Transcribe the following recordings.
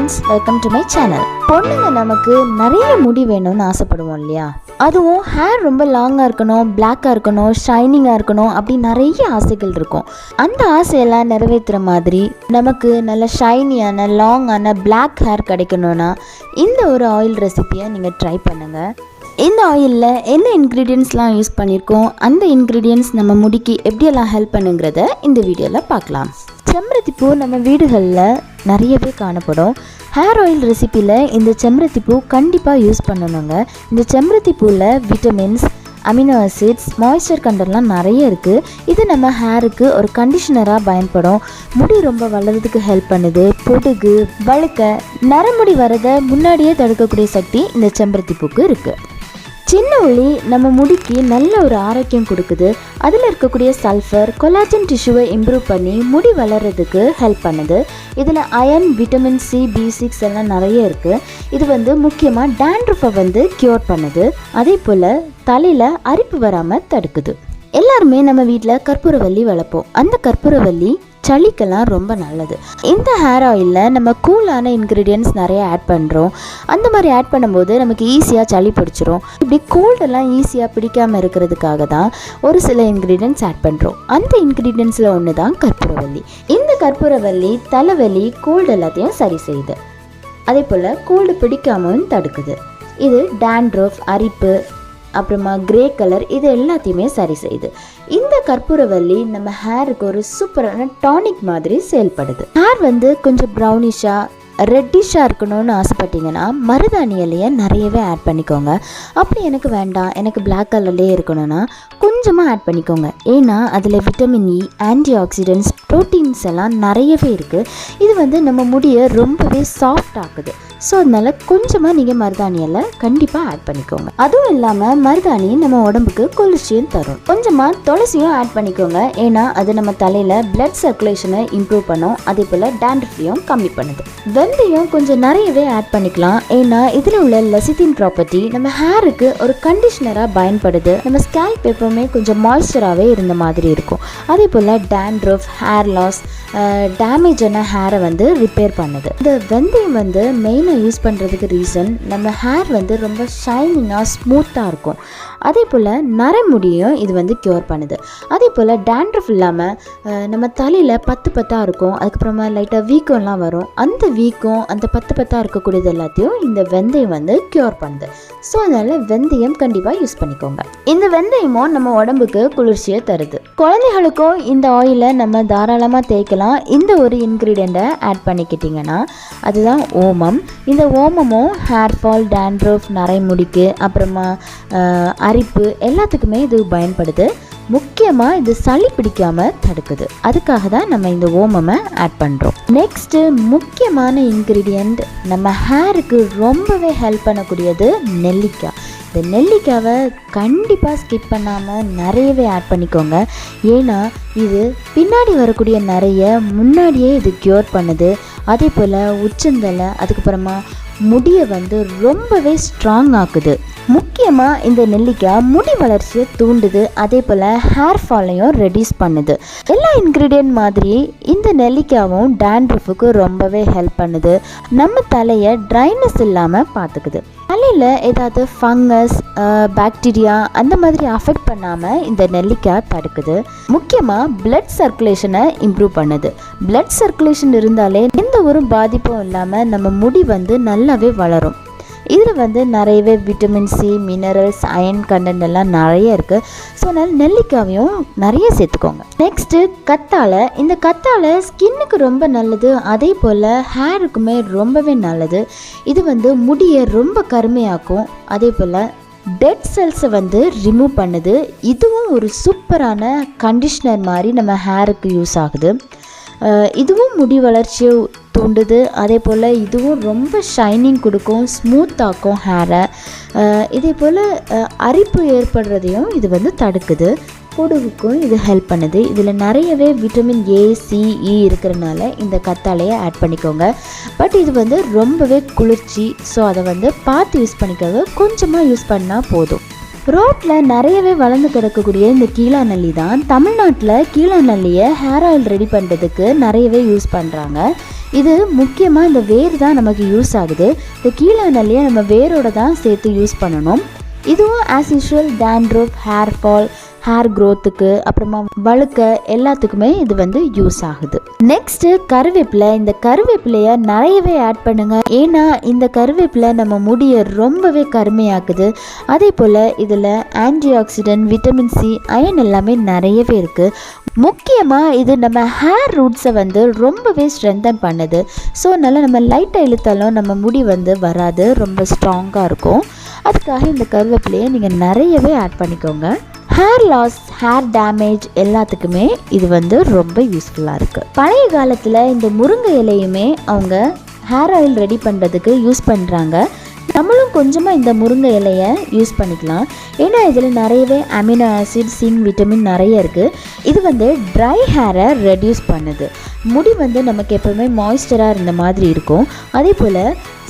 Friends, welcome to my channel. பொண்ணுங்க நமக்கு நிறைய முடி வேணும்னு ஆசைப்படுவோம் இல்லையா? அதுவும் ஹேர் ரொம்ப லாங்காக இருக்கணும், பிளாக்காக இருக்கணும், ஷைனிங்காக இருக்கணும், அப்படி நிறைய ஆசைகள் இருக்கும். அந்த ஆசையெல்லாம் நிறைவேற்றுற மாதிரி நமக்கு நல்ல ஷைனியான லாங்கான பிளாக் ஹேர் கிடைக்கணும்னா இந்த ஒரு ஆயில் ரெசிபியை நீங்கள் ட்ரை பண்ணுங்கள். இந்த ஆயிலில் என்ன இன்க்ரீடியன்ட்ஸ்லாம் யூஸ் பண்ணியிருக்கோம், அந்த இன்க்ரீடியன்ட்ஸ் நம்ம முடிக்கு எப்படியெல்லாம் ஹெல்ப் பண்ணுங்கிறத இந்த வீடியோவில் பார்க்கலாம். செம்பருத்திப்பூ நம்ம வீடுகளில் நிறையவே காணப்படும். ஹேர் ஆயில் ரெசிப்பியில் இந்த செம்பருத்திப்பூ கண்டிப்பாக யூஸ் பண்ணணுங்க. இந்த செம்பருத்திப்பூவில் விட்டமின்ஸ், அமினோ ஆசிட்ஸ், மாய்ஸ்சர் கண்டென்ட்லாம் நிறைய இருக்குது. இது நம்ம ஹேருக்கு ஒரு கண்டிஷனராக பயன்படும். முடி ரொம்ப வளர்கிறதுக்கு ஹெல்ப் பண்ணுது. பொடுகு, வழுக்க, நரமுடி வரதை முன்னாடியே தடுக்கக்கூடிய சக்தி இந்த செம்பருத்திப்பூக்கு இருக்குது. சின்ன உள்ளி நம்ம முடிக்கு நல்ல ஒரு ஆரோக்கியம் கொடுக்குது. அதில் இருக்கக்கூடிய சல்ஃபர் கொலாஜன் டிஷ்யூவை இம்ப்ரூவ் பண்ணி முடி வளர்கிறதுக்கு ஹெல்ப் பண்ணுது. இதில் அயன், விட்டமின் சி, B6 எல்லாம் நிறைய இருக்குது. இது முக்கியமாக டேண்ட்ரஃபை க்யூர் பண்ணுது. அதே போல் தலையில் அரிப்பு வராமல் தடுக்குது. எல்லாருமே நம்ம வீட்டில் கற்பூரவல்லி வளர்ப்போம். அந்த கற்பூரவல்லி சளிக்கெல்லாம் ரொம்ப நல்லது. இந்த ஹேர் ஆயிலில் நம்ம கூலான இன்க்ரீடியன்ட்ஸ் நிறைய ஆட் பண்ணுறோம். அந்த மாதிரி ஆட் பண்ணும்போது நமக்கு ஈஸியாக சளி பிடிச்சிரும். இப்படி கோல்டெல்லாம் ஈஸியாக பிடிக்காமல் இருக்கிறதுக்காக தான் ஒரு சில இன்க்ரீடியன்ட்ஸ் ஆட் பண்ணுறோம். அந்த இன்க்ரீடியன்ட்ஸில் ஒன்று தான் கற்பூரவல்லி. இந்த கற்பூரவல்லி தலைவலி, கோல்டு எல்லாத்தையும் சரி செய்யுது. அதே போல் கோல்டு பிடிக்காமலும் தடுக்குது. இது டேண்ட்ரஃப், அரிப்பு, அப்புறமா கிரே கலர், இது எல்லாத்தையுமே சரி செய்யுது. இந்த கற்பூரவல்லி நம்ம ஹேருக்கு ஒரு சூப்பரான டானிக் மாதிரி செயல்படுது. ஹேர் கொஞ்சம் ப்ரௌனிஷாக, ரெட்டிஷாக இருக்கணும்னு ஆசைப்பட்டீங்கன்னா மருதாணி இலையை நிறையவே ஆட் பண்ணிக்கோங்க. அப்படி எனக்கு வேண்டாம், எனக்கு பிளாக் கலர்லேயே இருக்கணும்னா கொஞ்சமாக ஆட் பண்ணிக்கோங்க. ஏன்னா அதில் vitamin E, anti oxidants, proteins எல்லாம் நிறையவே இருக்குது. இது நம்ம முடியை ரொம்பவே சாஃப்ட் ஆக்குது. ஸோ அதனால் கொஞ்சமாக நீங்கள் மருதாணி இலை கண்டிப்பாக ஆட் பண்ணிக்கோங்க. அதுவும் இல்லாமல் மருதாணி நம்ம உடம்புக்கு குளிர்ச்சியும் தரும். கொஞ்சமாக துளசியும் ஆட் பண்ணிக்கோங்க. ஏன்னா அது நம்ம தலையில் பிளட் சர்க்குலேஷனை இம்ப்ரூவ் பண்ணும். அதே போல் டேண்ட்ரஃபையும் கம்மி பண்ணுது. வெந்தயம் கொஞ்சம் நிறையவே ஆட் பண்ணிக்கலாம். ஏன்னா இதில் உள்ள லெசித்தின் ப்ராப்பர்ட்டி நம்ம ஹேருக்கு ஒரு கண்டிஷனராக பயன்படுது. நம்ம ஸ்கேல்ப் எப்போவுமே கொஞ்சம் மாய்ஸ்சராகவே இருந்த மாதிரி இருக்கும். அதே போல் டேண்ட்ரஃப், ஹேர் லாஸ், டேமேஜான ஹேரை ரிப்பேர் பண்ணுது. இந்த வெந்தயம் மெயினாக யூஸ் பண்ணுறதுக்கு ரீசன் நம்ம ஹேர் ரொம்ப ஷைனிங்காக, ஸ்மூத்தாக இருக்கும். அதே போல் நரமுடியும் இது க்யூர் பண்ணுது. அதே போல் டேண்ட்ரஃப் இல்லாமல் நம்ம தலையில் பத்து பத்தாக இருக்கும். அதுக்கப்புறமா லைட்டாக வீக்கம்லாம் வரும். அந்த வீக்கம், அந்த பத்தாக இருக்கக்கூடியது எல்லாத்தையும் இந்த வெந்தயம் க்யூர் பண்ணுது. ஸோ அதனால் வெந்தயம் கண்டிப்பாக யூஸ் பண்ணிக்கோங்க. இந்த வெந்தயமும் நம்ம உடம்புக்கு குளிர்ச்சியை தருது. குழந்தைகளுக்கும் இந்த ஆயிலை நம்ம தாராளமாக தேய்க்கலாம். இந்த ஒரு இன்க்ரீடியண்ட்டை ஆட் பண்ணிக்கிட்டிங்கன்னா அதுதான் ஓமம். இந்த ஓமமும் ஹேர் ஃபால், டேண்ட்ரஃப், நரைமுடிக்கு, அப்புறமா அரிப்பு எல்லாத்துக்குமே இது பயன்படுது. முக்கியமாக இது சளி பிடிக்காமல் தடுக்குது. அதுக்காக தான் நம்ம இந்த ஓமமை ஆட் பண்ணுறோம். நெக்ஸ்ட்டு முக்கியமான இன்க்ரீடியண்ட் நம்ம ஹேருக்கு ரொம்பவே ஹெல்ப் பண்ணக்கூடியது நெல்லிக்காய். இந்த நெல்லிக்காவை கண்டிப்பாக ஸ்கிப் பண்ணாமல் நிறையவே ஆட் பண்ணிக்கோங்க. ஏன்னா இது பின்னாடி வரக்கூடிய நிறைய முன்னாடியே இது க்யூர் பண்ணுது. அதே போல் உச்சந்தலை, அதுக்கப்புறமா முடியை ரொம்பவே ஸ்ட்ராங் ஆக்குது. முக்கியமாக இந்த நெல்லிக்காய் முடி வளர்ச்சியை தூண்டுது. அதே போல் ஹேர் ஃபாலையும் ரெடியூஸ் பண்ணுது. எல்லா இன்க்ரீடியன்ட் மாதிரி இந்த நெல்லிக்காவும் டேண்ட்ரஃபுக்கு ரொம்பவே ஹெல்ப் பண்ணுது. நம்ம தலையை ட்ரைனஸ் இல்லாமல் பார்த்துக்குது. தலையில் ஏதாவது ஃபங்கஸ், பாக்டீரியா அந்த மாதிரி அஃபெக்ட் பண்ணாமல் இந்த நெல்லிக்காய் தடுக்குது. முக்கியமாக பிளட் சர்க்குலேஷனை இம்ப்ரூவ் பண்ணுது. பிளட் சர்க்குலேஷன் இருந்தாலே எந்த ஒரு பாதிப்பும் இல்லாமல் நம்ம முடி நல்லாவே வளரும். இதில் நிறையவே vitamin C, minerals, iron content எல்லாம் நிறைய இருக்குது. ஸோ அதனால் நெல்லிக்காவையும் நிறைய சேர்த்துக்கோங்க. நெக்ஸ்ட்டு கத்தாழை. இந்த கத்தாழை ஸ்கின்னுக்கு ரொம்ப நல்லது. அதே போல் ஹேருக்குமே ரொம்பவே நல்லது. இது முடியை ரொம்ப கருமையாக்கும். அதே போல் டெட் செல்ஸை ரிமூவ் பண்ணுது. இதுவும் ஒரு சூப்பரான கண்டிஷ்னர் மாதிரி நம்ம ஹேருக்கு யூஸ் ஆகுது. இதுவும் முடி வளர்ச்சியை தூண்டுது. அதே போல் இதுவும் ரொம்ப ஷைனிங் கொடுக்கும், ஸ்மூத்தாக்கும் ஹேரை. இதே போல் அரிப்பு ஏற்படுறதையும் இது தடுக்குது. பொடுகுக்கும் இது ஹெல்ப் பண்ணுது. இதில் நிறையவே விட்டமின் ஏ, சி, இ இருக்கிறனால இந்த கத்தாழையை ஆட் பண்ணிக்கோங்க. பட் இது ரொம்பவே குளிர்ச்சி. ஸோ அதை பார்த்து யூஸ் பண்ணிக்கோங்க. கொஞ்சமாக யூஸ் பண்ணால் போதும். ரோட்டில் நிறையவே வளர்ந்து கிடக்கக்கூடிய இந்த கீழாநெல்லி தான் தமிழ்நாட்டில் கீழாநெல்லியை ஹேர் ஆயில் ரெடி பண்ணுறதுக்கு நிறையவே யூஸ் பண்ணுறாங்க. இது முக்கியமாக இந்த வேர் தான் நமக்கு யூஸ் ஆகுது. இந்த கீழாநெல்லியை நம்ம வேரோட தான் சேர்த்து யூஸ் பண்ணணும். இதுவும் as usual dandruff, hair fall, hair க்ரோத்துக்கு, அப்புறமா வழுக்க எல்லாத்துக்குமே இது வந்து யூஸ் ஆகுது. நெக்ஸ்ட்டு கருவேப்பிலை. இந்த கருவேப்பிலையை நிறையவே ஆட் பண்ணுங்க. ஏன்னா இந்த கருவேப்பிலை நம்ம முடியை ரொம்பவே கருமையாக்குது. அதே போல் இதில் antioxidant, vitamin C, iron எல்லாமே நிறையவே இருக்குது. முக்கியமாக இது நம்ம ஹேர் ரூட்ஸை வந்து ரொம்பவே ஸ்ட்ரென்தன் பண்ணுது. ஸோ அதனால் நம்ம லைட்டாக இழுத்தாலும் நம்ம முடி வந்து வராது, ரொம்ப ஸ்ட்ராங்காக இருக்கும். அதுக்காக இந்த கருவேப்பிலையை நீங்கள் நிறையவே ஆட் பண்ணிக்கோங்க. ஹேர் லாஸ், ஹேர் டேமேஜ் எல்லாத்துக்குமே இது வந்து ரொம்ப யூஸ்ஃபுல்லாக இருக்குது. பழைய காலத்தில் இந்த முருங்கை இலையுமே அவங்க ஹேர் ஆயில் ரெடி பண்ணுறதுக்கு யூஸ் பண்ணுறாங்க. நம்மளும் கொஞ்சமாக இந்த முருங்கை இலையை யூஸ் பண்ணிக்கலாம். ஏன்னா இதில் நிறையவே அமினோ ஆசிட், சிங்க், விட்டமின் நிறைய இருக்குது. இது வந்து ட்ரை ஹேரை ரெடியூஸ் பண்ணுது. முடி வந்து நமக்கு எப்போவுமே மாய்ஸ்சராக இருந்த மாதிரி இருக்கும். அதே போல்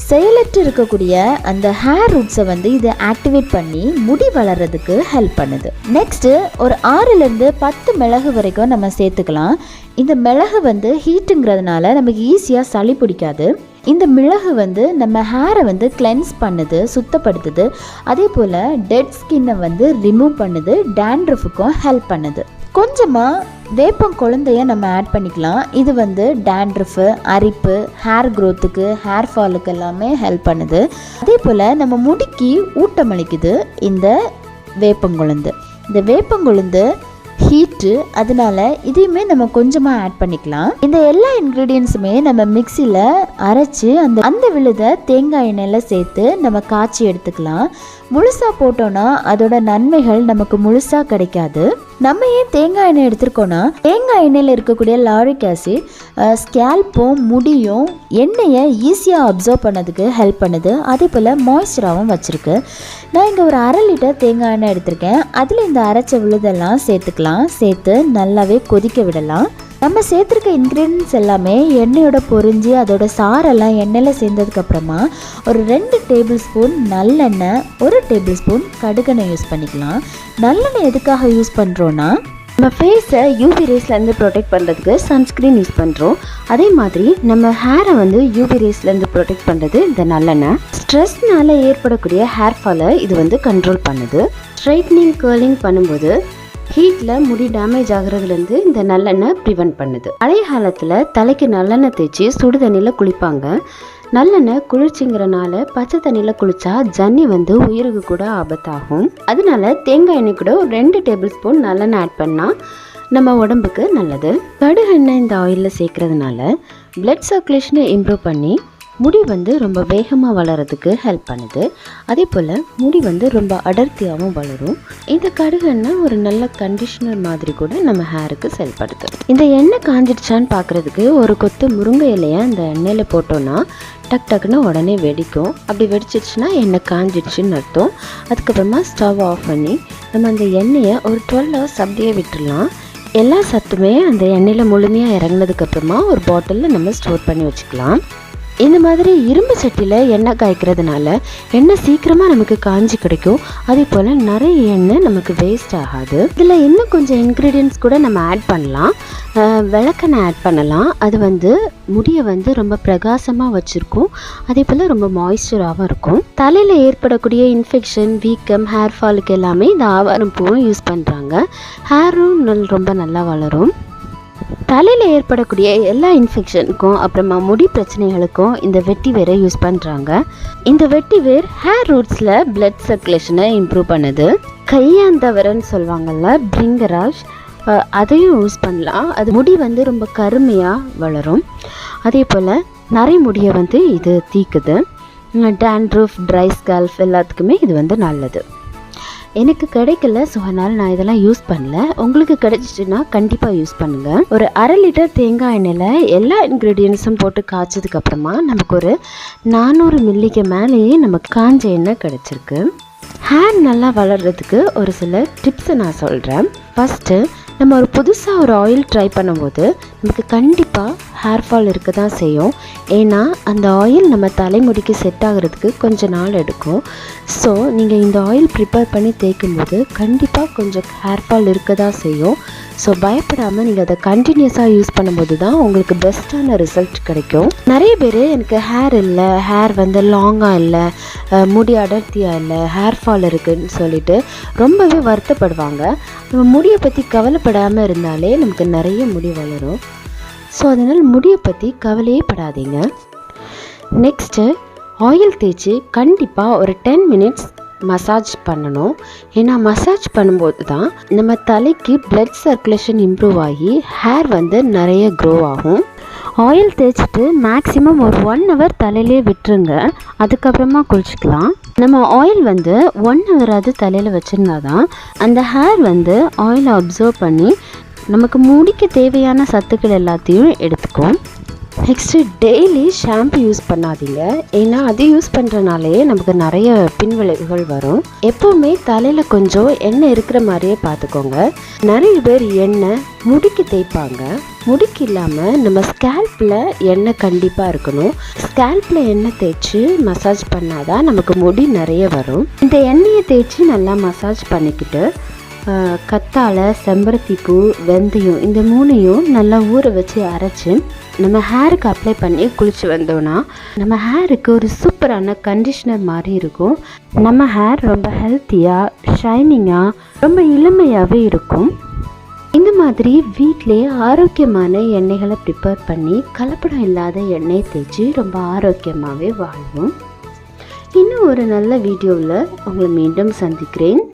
செயலற்று இருக்கக்கூடிய அந்த ஹேர் ரூட்ஸை வந்து இது ஆக்டிவேட் பண்ணி முடி வளர்கிறதுக்கு ஹெல்ப் பண்ணுது. நெக்ஸ்ட்டு ஒரு 6லேருந்து 10 மிளகு வரைக்கும் நம்ம சேர்த்துக்கலாம். இந்த மிளகு வந்து ஹீட்டுங்கிறதுனால நமக்கு ஈஸியாக சளி பிடிக்காது. இந்த மிளகு வந்து நம்ம ஹேரை வந்து கிளென்ஸ் பண்ணுது, சுத்தப்படுத்துது. அதே போல் டெட் ஸ்கின்னை வந்து ரிமூவ் பண்ணுது, டேண்ட்ரஃபுக்கும் ஹெல்ப் பண்ணுது. கொஞ்சமாக வேப்பம் குழந்தைய நம்ம ஆட் பண்ணிக்கலாம். இது வந்து டேண்ட்ரஃபு, அரிப்பு, ஹேர் க்ரோத்துக்கு, ஹேர் ஃபாலுக்கு எல்லாமே ஹெல்ப் பண்ணுது. அதே போல் நம்ம முடிக்கு ஊட்டமளிக்குது இந்த வேப்பங்குழுந்து. இந்த வேப்பங்குழுந்து ஹீட்டு, அதனால இதையுமே நம்ம கொஞ்சமாக ஆட் பண்ணிக்கலாம். இந்த எல்லா இன்க்ரீடியன்ஸுமே நம்ம மிக்சியில் அரைச்சி அந்த விழுதை தேங்காய் எண்ணெயில் சேர்த்து நம்ம காய்ச்சி எடுத்துக்கலாம். முழுசாக போட்டோன்னா அதோட நன்மைகள் நமக்கு முழுசாக கிடைக்காது. நம்ம ஏன் தேங்காய் எண்ணெய் எடுத்துருக்கோன்னா, தேங்காய் எண்ணெயில் இருக்கக்கூடிய லாரிக் ஆசிட் ஸ்கேல்ப்பும் முடியும் எண்ணெயை ஈஸியாக அப்சர்வ் பண்ணதுக்கு ஹெல்ப் பண்ணுது. அதே போல் மாய்ஸ்சராகவும் வச்சுருக்கு. நான் இங்கே ஒரு 1/2 லிட்டர் தேங்காய் எண்ணெய் எடுத்திருக்கேன். அதில் இந்த அரைச்ச விழுதெல்லாம் சேர்த்துக்கலாம். சேர்த்து நல்லாவே கொதிக்க விடலாம். நம்ம சேர்த்துருக்க இன்க்ரீடியன்ஸ் எல்லாமே எண்ணெயோட பொரிஞ்சு அதோட சாரெல்லாம் எண்ணெயில் சேர்ந்ததுக்கப்புறமா ஒரு 2 டேபிள் ஸ்பூன் நல்லெண்ணெய், 1 டேபிள் ஸ்பூன் கடுகெண்ணெய் யூஸ் பண்ணிக்கலாம். நல்லெண்ணெய் எதுக்காக யூஸ் பண்ணுறோன்னா, நம்ம ஃபேஸை யூவி ரேஸ்லேருந்து ப்ரொடெக்ட் பண்ணுறதுக்கு சன்ஸ்க்ரீன் யூஸ் பண்ணுறோம். அதே மாதிரி நம்ம ஹேரை வந்து யூவி ரேஸ்லேருந்து ப்ரொடெக்ட் பண்ணுறது இந்த நல்லெண்ணெய். ஸ்ட்ரெஸ்னால் ஏற்படக்கூடிய ஹேர் ஃபாலை இது வந்து கண்ட்ரோல் பண்ணுது. ஸ்ட்ரைட்னிங், கேர்லிங் பண்ணும்போது ஹீட்டில் முடி டேமேஜ் ஆகுறதுலேருந்து இந்த நல்லெண்ணெய் ப்ரிவென்ட் பண்ணுது. பழைய காலத்தில் தலைக்கு நல்லெண்ணெய் தேய்ச்சி சுடு தண்ணியில் குளிப்பாங்க. நல்லெண்ணெய் குளிர்ச்சிங்கிறனால பச்சை தண்ணியில் குளித்தா ஜன்னி வந்து உயிருக்கு கூட ஆபத்தாகும். அதனால தேங்காய் எண்ணெய் கூட ஒரு 2 டேபிள் ஸ்பூன் நல்லெண்ணெய் ஆட் பண்ணால் நம்ம உடம்புக்கு நல்லது. கடுகு எண்ணெய் இந்த ஆயிலில் சேர்க்கறதுனால பிளட் சர்க்குலேஷனை இம்ப்ரூவ் பண்ணி முடி வந்து ரொம்ப வேகமாக வளர்கிறதுக்கு ஹெல்ப் பண்ணுது. அதே போல் முடி வந்து ரொம்ப அடர்த்தியாகவும் வளரும். இந்த கடுகு எண்ணெய் ஒரு நல்ல கண்டிஷனர் மாதிரி கூட நம்ம ஹேருக்கு செயல்படுது. இந்த எண்ணெய் காஞ்சிடுச்சான்னு பார்க்குறதுக்கு ஒரு கொத்து முருங்கை இலையை அந்த எண்ணெயில் போட்டோன்னா டக்குன்னு உடனே வெடிக்கும். அப்படி வெடிச்சிடுச்சுன்னா எண்ணெய் காஞ்சிடுச்சுன்னு அர்த்தம். அதுக்கப்புறமா ஸ்டவ் ஆஃப் பண்ணி நம்ம அந்த எண்ணெயை ஒரு 12 hours அப்படியே விட்டுடலாம். எல்லா சத்துமே அந்த எண்ணெயில் முழுமையாக இறங்கினதுக்கப்புறமா ஒரு பாட்டிலில் நம்ம ஸ்டோர் பண்ணி வச்சுக்கலாம். இந்த மாதிரி இரும்பு சட்டியில் எண்ணெய் காய்க்கிறதுனால எண்ணெய் சீக்கிரமாக நமக்கு காஞ்சி கிடைக்கும். அதே போல் நிறைய எண்ணெய் நமக்கு வேஸ்ட் ஆகாது. இதில் இன்னும் கொஞ்சம் இன்க்ரீடியன்ட்ஸ் கூட நம்ம ஆட் பண்ணலாம். விளக்கெண்ணெய் ஆட் பண்ணலாம். அது வந்து முடியை வந்து ரொம்ப பிரகாசமாக வச்சுருக்கும். அதே போல் ரொம்ப மாய்ஸ்சராகவும் இருக்கும். தலையில் ஏற்படக்கூடிய இன்ஃபெக்ஷன், வீக்கம், ஹேர் ஃபாலுக்கு எல்லாமே இந்த ஆவாரம் பூவும் யூஸ் பண்ணுறாங்க. ஹேரும் ரொம்ப நல்லா வளரும். தலையில் ஏற்படக்கூடிய எல்லா இன்ஃபெக்ஷனுக்கும், அப்புறமா முடி பிரச்சனைகளுக்கும் இந்த வெட்டி வேரை யூஸ் பண்ணுறாங்க. இந்த வெட்டி வேர் ஹேர் ரூட்ஸில் பிளட் சர்க்குலேஷனை இம்ப்ரூவ் பண்ணுது. கையாந்தவரன்னு சொல்லுவாங்கள்ல, bhringraj, அதையும் யூஸ் பண்ணலாம். அது முடி வந்து ரொம்ப கருமையாக வளரும். அதே போல் நிறைய முடியை வந்து இது தீக்குது. டேண்ட்ரஃப், ட்ரை ஸ்கால்ப் எல்லாத்துக்குமே இது வந்து நல்லது. எனக்கு கிடைக்கல, ஸோ அதனால் நான் இதெல்லாம் யூஸ் பண்ணல. உங்களுக்கு கிடைச்சிச்சுன்னா கண்டிப்பாக யூஸ் பண்ணுங்கள். ஒரு 1/2 லிட்டர் தேங்காய் எண்ணெயில் எல்லா இன்க்ரீடியன்ஸும் போட்டு காய்ச்சதுக்கப்புறமா நமக்கு ஒரு 400 மில்லிக்கு மேலேயே நமக்கு காஞ்ச எண்ணெய் கிடச்சிருக்கு. ஹேர் நல்லா வளர்கிறதுக்கு ஒரு சில டிப்ஸை நான் சொல்கிறேன். ஃபஸ்ட்டு, நம்ம ஒரு புதுசாக ஒரு ஆயில் ட்ரை பண்ணும்போது நமக்கு கண்டிப்பாக ஹேர் ஃபால் இருக்க தான் செய்யும். ஏன்னா அந்த ஆயில் நம்ம தலைமுடிக்கு செட் ஆகிறதுக்கு கொஞ்சம் நாள் எடுக்கும். ஸோ நீங்கள் இந்த ஆயில் ப்ரிப்பேர் பண்ணி தேய்க்கும் போது கண்டிப்பாக கொஞ்சம் ஹேர் ஃபால் இருக்க தான் செய்யும். ஸோ பயப்படாமல் நீங்கள் அதை கண்டினியூஸாக யூஸ் பண்ணும்போது தான் உங்களுக்கு பெஸ்ட்டான ரிசல்ட் கிடைக்கும். நிறைய பேர் எனக்கு ஹேர் இல்லை, ஹேர் லாங்காக இல்லை, முடி அடர்த்தியாக இல்லை, ஹேர் ஃபால் இருக்குதுன்னு சொல்லிட்டு ரொம்பவே வருத்தப்படுவாங்க. நம்ம முடியை பற்றி கவலைப்படாமல் இருந்தாலே நமக்கு நிறைய முடி வளரும். ஸோ அதனால் முடியை பற்றி கவலையே படாதீங்க. நெக்ஸ்ட்டு ஆயில் தேய்ச்சி கண்டிப்பாக ஒரு 10 மினிட்ஸ் மசாஜ் பண்ணணும். ஏன்னா மசாஜ் பண்ணும்போது தான் நம்ம தலைக்கு பிளட் சர்க்குலேஷன் இம்ப்ரூவ் ஆகி ஹேர் நிறைய க்ரோ ஆகும். ஆயில் தேய்ச்சிட்டு மேக்ஸிமம் ஒரு 1 ஹவர் தலையிலே விட்டுருங்க. அதுக்கப்புறமா குளிச்சுக்கலாம். நம்ம ஆயில் 1 ஹவராது தலையில் வச்சுருந்தா தான் அந்த ஹேர் ஆயிலை அப்சர்வ் பண்ணி நமக்கு முடிக்க தேவையான சத்துக்கள் எல்லாத்தையும் எடுத்துக்கும். நெக்ஸ்ட்டு டெய்லி ஷாம்பு யூஸ் பண்ணாதீங்க. ஏன்னா அது யூஸ் பண்ணுறனாலே நமக்கு நிறைய பின்விளைவுகள் வரும். எப்போவுமே தலையில் கொஞ்சம் எண்ணெய் இருக்கிற மாதிரியே பார்த்துக்கோங்க. நிறைய பேர் எண்ணெய் முடிக்கு தேய்ப்பாங்க. முடிக்கு இல்லாமல் நம்ம ஸ்கேல்பில் எண்ணெய் கண்டிப்பாக இருக்கணும். ஸ்கேல்பில் எண்ணெய் தேய்ச்சி மசாஜ் பண்ணாதான் நமக்கு முடி நிறைய வரும். இந்த எண்ணெயை தேய்ச்சி நல்லா மசாஜ் பண்ணிக்கிட்டு கத்தாழை, செம்பருத்தி பூ, வெந்தயம் இந்த 3ஐயும் நல்லா ஊற வச்சு அரைச்சி நம்ம ஹேருக்கு அப்ளை பண்ணி குளித்து வந்தோன்னா நம்ம ஹேருக்கு ஒரு சூப்பரான கண்டிஷ்னர் மாதிரி இருக்கும். நம்ம ஹேர் ரொம்ப ஹெல்த்தியாக, ஷைனிங்காக, ரொம்ப இளமையாகவே இருக்கும். இந்த மாதிரி வீட்டிலேயே ஆரோக்கியமான எண்ணெய்களை ப்ரிப்பேர் பண்ணி கலப்படம் இல்லாத எண்ணெய் தேய்ச்சி ரொம்ப ஆரோக்கியமாகவே வாழ்வோம். இன்னும் ஒரு நல்ல வீடியோவில் உங்களை மீண்டும் சந்திக்கிறேன்.